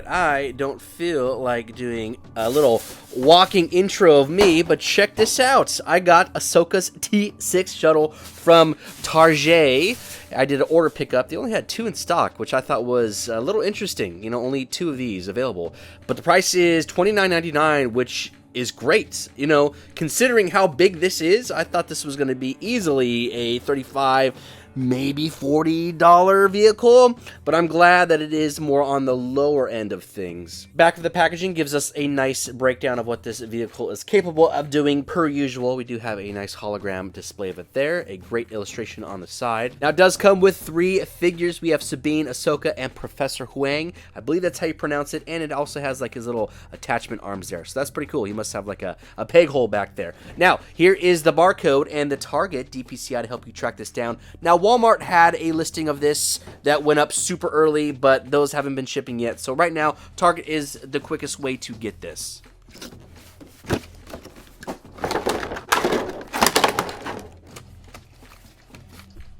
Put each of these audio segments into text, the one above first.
but I don't feel like doing a little walking intro of me, but check this out. I got Ahsoka's T-6 shuttle from Target. I did an order pickup. They only had 2 in stock, which I thought was a little interesting. You know, only 2 of these available. But the price is $29.99, which is great. You know, considering how big this is, I thought this was going to be easily a $35, maybe $40 vehicle, but I'm glad that it is more on the lower end of things. Back of the packaging gives us a nice breakdown of what this vehicle is capable of doing. Per usual, we do have a nice hologram display of it there, a great illustration on the side. Now, it does come with 3 figures. We have Sabine, Ahsoka, and Professor Huang. I believe that's how you pronounce it, and it also has like his little attachment arms there, so that's pretty cool. He must have like a peg hole back there. Now, here is the barcode and the Target DPCI to help you track this down. Now, Walmart had a listing of this that went up super early, but those haven't been shipping yet. So right now, Target is the quickest way to get this.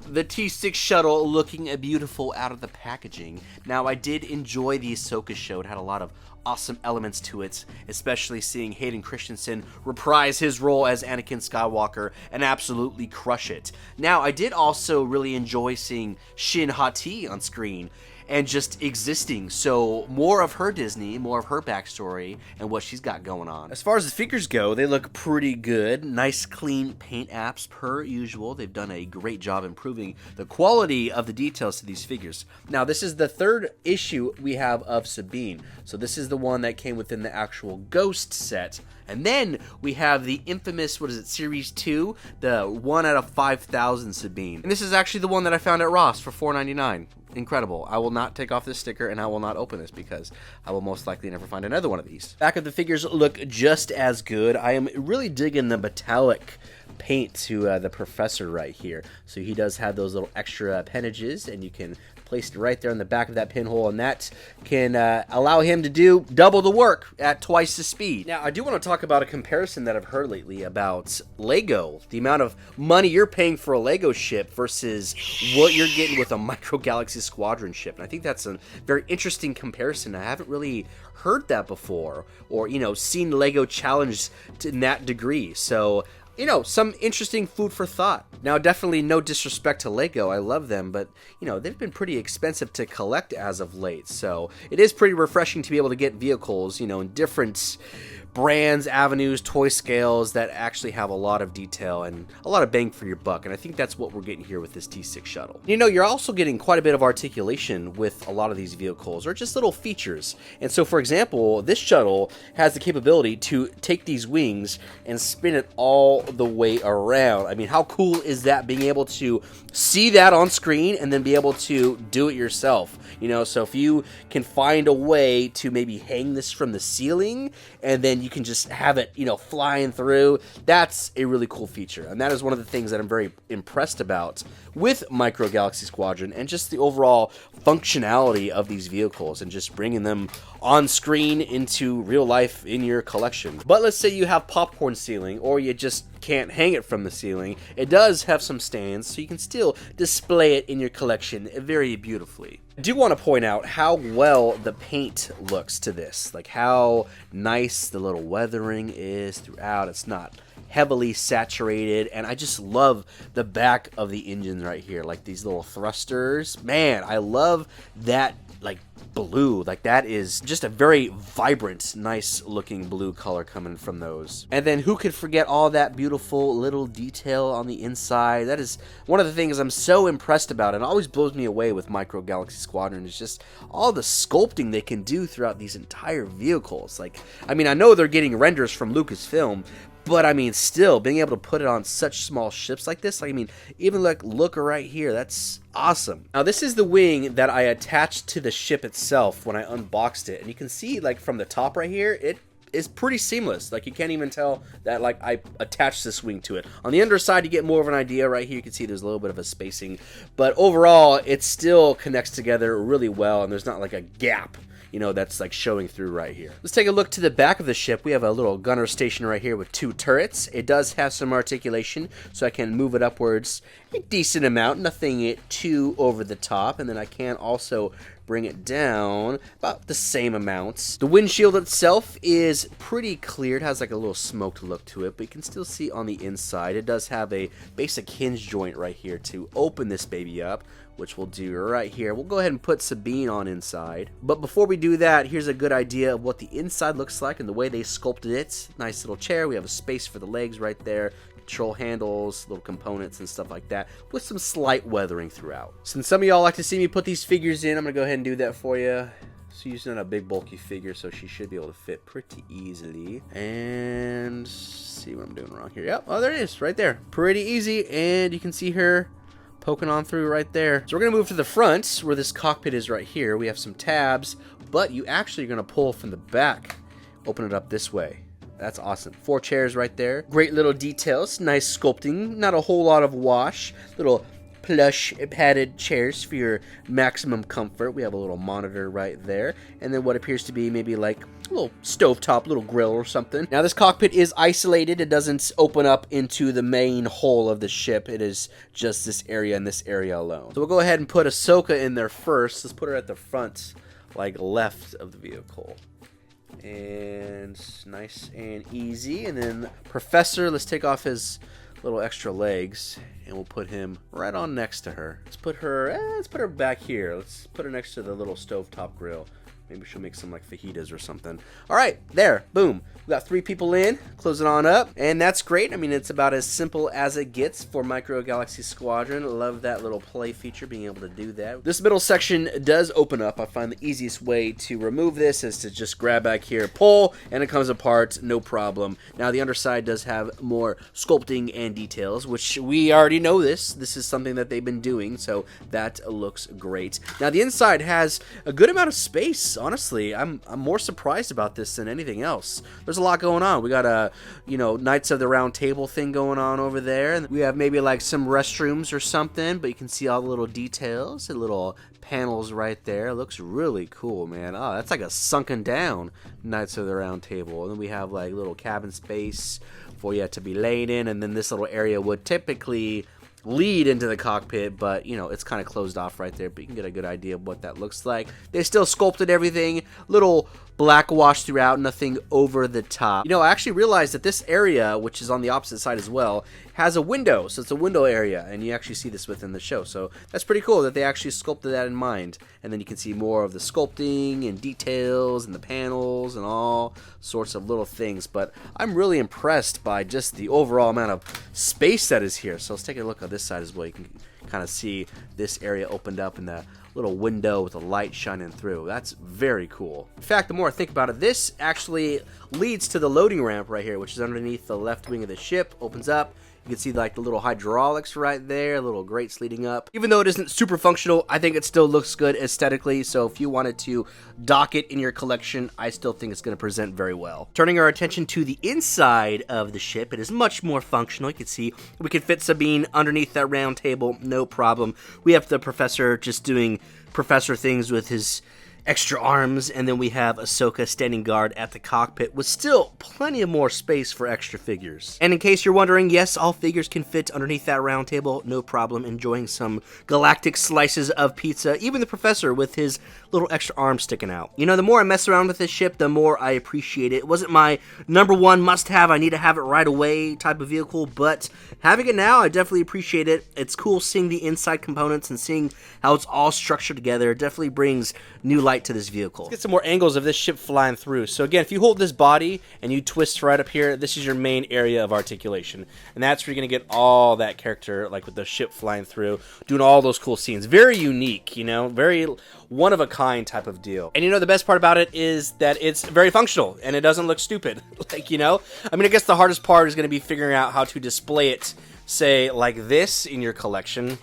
The T-6 shuttle looking beautiful out of the packaging. Now, I did enjoy the Ahsoka show. It had a lot of awesome elements to it, especially seeing Hayden Christensen reprise his role as Anakin Skywalker and absolutely crush it. Now, I did also really enjoy seeing Shin Hati on screen and just existing, so more of her Disney, more of her backstory, and what she's got going on. As far as the figures go, they look pretty good. Nice, clean paint apps per usual. They've done a great job improving the quality of the details to these figures. Now, this is the 3rd issue we have of Sabine, so this is the one that came within the actual Ghost set. And then we have the infamous, what is it, Series 2, the 1 out of 5,000 Sabine. And this is actually the one that I found at Ross for $4.99. Incredible. I will not take off this sticker, and I will not open this because I will most likely never find another one of these. Back of the figures look just as good. I am really digging the metallic paint to the Professor right here. So he does have those little extra appendages, and you can place it right there in the back of that pinhole, and that can allow him to do double the work at twice the speed. Now, I do want to talk about a comparison that I've heard lately about Lego. The amount of money you're paying for a Lego ship versus what you're getting with a Micro Galaxy Squadron ship. And I think that's a very interesting comparison. I haven't really heard that before, or, you know, seen Lego challenged in that degree. So, you know, some interesting food for thought. Now, definitely no disrespect to Lego. I love them, but, you know, they've been pretty expensive to collect as of late. So it is pretty refreshing to be able to get vehicles, you know, in different brands, avenues, toy scales that actually have a lot of detail and a lot of bang for your buck. And I think that's what we're getting here with this T-6 shuttle. You know, you're also getting quite a bit of articulation with a lot of these vehicles, or just little features. And so, for example, this shuttle has the capability to take these wings and spin it all the way around. I mean, how cool is that, being able to see that on screen and then be able to do it yourself? You know, so if you can find a way to maybe hang this from the ceiling and then you can just have it, you know, flying through, that's a really cool feature. And that is one of the things that I'm very impressed about with Micro Galaxy Squadron, and just the overall functionality of these vehicles and just bringing them on screen into real life in your collection. But let's say you have popcorn ceiling, or you just can't hang it from the ceiling. It does have some stands, so you can still display it in your collection very beautifully. I do want to point out how well the paint looks to this, like how nice the little weathering is throughout. It's not heavily saturated, and I just love the back of the engines right here, like these little thrusters. Man, I love that, like, blue. Like, that is just a very vibrant, nice looking blue color coming from those. And then who could forget all that beautiful little detail on the inside? That is one of the things I'm so impressed about, and it always blows me away with Micro Galaxy Squadron, is just all the sculpting they can do throughout these entire vehicles. Like, I mean, I know they're getting renders from Lucasfilm, but I mean, still being able to put it on such small ships like this, like, I mean, even like, look right here, that's awesome. Now, this is the wing that I attached to the ship itself when I unboxed it, and you can see, like, from the top right here, it is pretty seamless. Like, you can't even tell that, like, I attached this wing to it. On the underside, you get more of an idea. Right here, you can see there's a little bit of a spacing, but overall, it still connects together really well, and there's not like a gap, you know, that's like showing through right here. Let's take a look to the back of the ship. We have a little gunner station right here with 2 turrets. It does have some articulation, so I can move it upwards a decent amount, nothing too over the top. And then I can also bring it down about the same amounts. The windshield itself is pretty clear. It has like a little smoked look to it, but you can still see on the inside it does have a basic hinge joint right here to open this baby up, which we'll do right here. We'll go ahead and put Sabine on inside. But before we do that, here's a good idea of what the inside looks like and the way they sculpted it. Nice little chair. We have a space for the legs right there. Control handles, little components and stuff like that, with some slight weathering throughout. Since some of y'all like to see me put these figures in, I'm gonna go ahead and do that for you. She's not a big bulky figure, so she should be able to fit pretty easily. And see what I'm doing wrong here. Yep, oh there it is, right there. Pretty easy, and you can see her poking on through right there. So we're gonna move to the front where this cockpit is right here. We have some tabs, but you actually are gonna pull from the back. Open it up this way. That's awesome. 4 chairs right there. Great little details. Nice sculpting. Not a whole lot of wash. Little plush padded chairs for your maximum comfort. We have a little monitor right there. And then what appears to be maybe like a little stovetop, little grill or something. Now this cockpit is isolated. It doesn't open up into the main hull of the ship. It is just this area and this area alone. So we'll go ahead and put Ahsoka in there first. Let's put her at the front, like left of the vehicle. And nice and easy. And then Professor, let's take off his little extra legs and we'll put him right on next to her. Let's put her back here. Let's put her next to the little stovetop grill. Maybe she'll make some like fajitas or something. All right, there, boom. We got 3 people in, close it on up, and that's great. I mean, it's about as simple as it gets for Micro Galaxy Squadron. Love that little play feature, being able to do that. This middle section does open up. I find the easiest way to remove this is to just grab back here, pull, and it comes apart, no problem. Now, the underside does have more sculpting and details, which we already know this. This is something that they've been doing, so that looks great. Now, the inside has a good amount of space, honestly. I'm more surprised about this than anything else. There's a lot going on. We got a, Knights of the Round Table thing going on over there. And we have maybe like some restrooms or something, but you can see all the little details and little panels right there. It looks really cool, man. Oh, that's like a sunken down Knights of the Round Table. And then we have like little cabin space for you to be laid in. And then this little area would typically lead into the cockpit, but it's kind of closed off right there, but you can get a good idea of what that looks like. They still sculpted everything, little black wash throughout, nothing over the top. I actually realized that this area, which is on the opposite side as well, has a window, so it's a window area, and you actually see this within the show, so that's pretty cool that they actually sculpted that in mind. And then you can see more of the sculpting and details and the panels and all sorts of little things, but I'm really impressed by just the overall amount of space that is here. So let's take a look at this side as well. You can kind of see this area opened up and the little window with the light shining through. That's very cool. In fact, the more I think about it, this actually leads to the loading ramp right here, which is underneath the left wing of the ship. Opens up. You can see like the little hydraulics right there, little grates leading up. Even though it isn't super functional, I think it still looks good aesthetically. So if you wanted to dock it in your collection, I still think it's going to present very well. Turning our attention to the inside of the ship, it is much more functional. You can see we can fit Sabine underneath that round table, no problem. We have the Professor just doing Professor things with his extra arms, and then we have Ahsoka standing guard at the cockpit with still plenty of more space for extra figures. And in case you're wondering, yes, all figures can fit underneath that round table, no problem, enjoying some galactic slices of pizza, even the Professor with his little extra arm sticking out. The more I mess around with this ship, the more I appreciate it. It wasn't my #1 must-have, I need to have it right away type of vehicle, but having it now, I definitely appreciate it. It's cool seeing the inside components and seeing how it's all structured together. It definitely brings new light to this vehicle. Let's get some more angles of this ship flying through. So again, if you hold this body and you twist right up here, this is your main area of articulation. And that's where you're going to get all that character, like with the ship flying through, doing all those cool scenes. Very unique, very one-of-a-kind type of deal. And the best part about it is that it's very functional and it doesn't look stupid. I guess the hardest part is going to be figuring out how to display it, say, like this in your collection.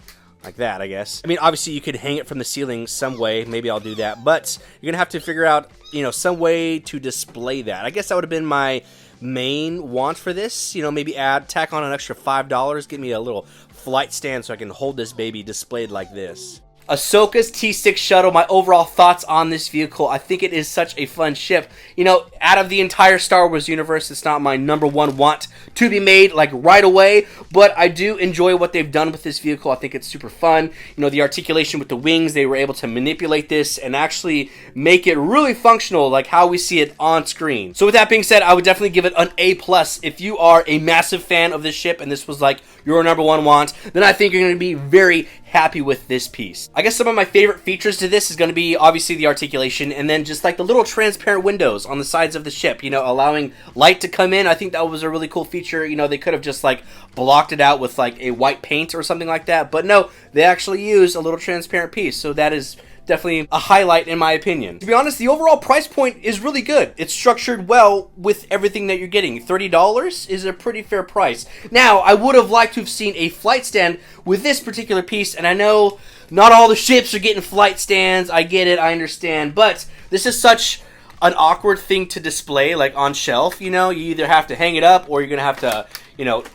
Like that, I guess. Obviously you could hang it from the ceiling some way. Maybe I'll do that. But you're going to have to figure out, some way to display that. I guess that would have been my main want for this. Maybe tack on an extra $5. Give me a little flight stand so I can hold this baby displayed like this. Ahsoka's T-6 shuttle, my overall thoughts on this vehicle. I think it is such a fun ship. You know, out of the entire Star Wars universe, it's not my number one want to be made, like, right away, but I do enjoy what they've done with this vehicle. I think it's super fun. You know, the articulation with the wings, they were able to manipulate this and actually make it really functional, like how we see it on screen. So with that being said, I would definitely give it an A+. If you are a massive fan of this ship and this was like your number one want, then I think you're going to be very happy with this piece. I guess some of my favorite features to this is going to be obviously the articulation, and then just like the little transparent windows on the sides of the ship, you know, allowing light to come in. I think that was a really cool feature. You know, they could have just like blocked it out with like a white paint or something like that, but no, they actually used a little transparent piece, so that is definitely a highlight in my opinion. To be honest, the overall price point is really good. It's structured well with everything that you're getting. $30 is a pretty fair price. Now, I would have liked to have seen a flight stand with this particular piece, and I know not all the ships are getting flight stands. I get it, I understand, but this is such an awkward thing to display, like on shelf, you know? You either have to hang it up or you're gonna have to, you know,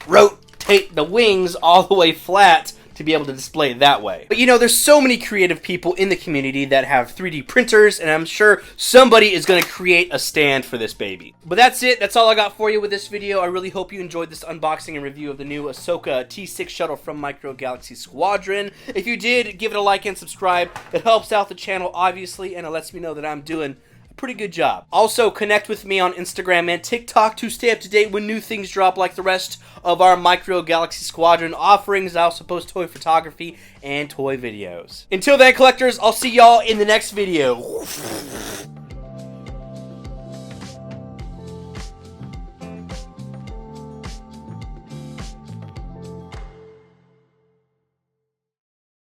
rotate the wings all the way flat to be able to display it that way. But you know, there's so many creative people in the community that have 3D printers, and I'm sure somebody is going to create a stand for this baby. But that's it. That's all I got for you with this video. I really hope you enjoyed this unboxing and review of the new Ahsoka T-6 shuttle from Micro Galaxy Squadron. If you did, give it a like and subscribe. It helps out the channel, obviously, and it lets me know that I'm doing pretty good job. Also, connect with me on Instagram and TikTok to stay up to date when new things drop, like the rest of our Micro Galaxy Squadron offerings. I also post toy photography and toy videos. Until then, collectors, I'll see y'all in the next video.